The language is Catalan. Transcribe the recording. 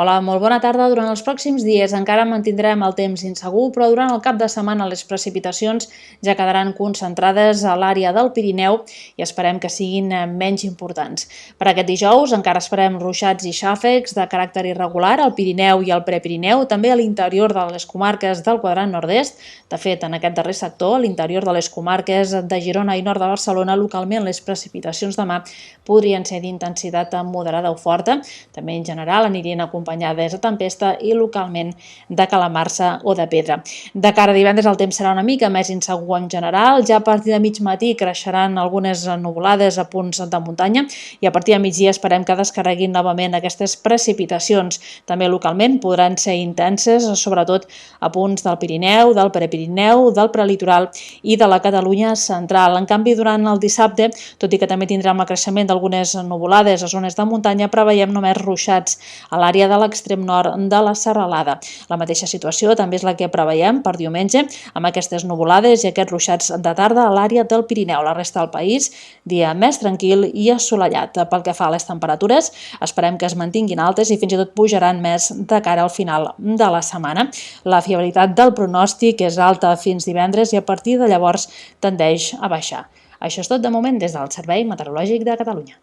Hola, molt bona tarda. Durant els pròxims dies encara mantindrem el temps insegur, però durant el cap de setmana les precipitacions ja quedaran concentrades a l'àrea del Pirineu i esperem que siguin menys importants. Per aquest dijous encara esperem ruixats i xàfecs de caràcter irregular al Pirineu i al Prepirineu, també a l'interior de les comarques del quadrant nord-est. De fet, en aquest darrer sector, a l'interior de les comarques de Girona i nord de Barcelona, localment les precipitacions demà podrien ser d'intensitat moderada o forta. També en general anirien acompanyades de tempesta i localment de calamarsa o de pedra. De cara a divendres el temps serà una mica més insegur en general, ja a partir de mig matí creixeran algunes nuvolades a punts de muntanya i a partir de migdia esperem que descarreguin novament aquestes precipitacions. També localment podran ser intenses, sobretot a punts del Pirineu, del Prepirineu, del prelitoral i de la Catalunya central. En canvi, durant el dissabte, tot i que també tindrem el creixement d'algunes nuvolades a zones de muntanya, preveiem només ruixats a l'àrea de l'extrem nord de la Serralada. La mateixa situació també és la que preveiem per diumenge, amb aquestes nuvolades i aquests ruixats de tarda a l'àrea del Pirineu. La resta del país, dia més tranquil i assolellat. Pel que fa a les temperatures, esperem que es mantinguin altes i fins i tot pujaran més de cara al final de la setmana. La fiabilitat del pronòstic és alta fins divendres i a partir de llavors tendeix a baixar. Això és tot de moment des del Servei Meteorològic de Catalunya.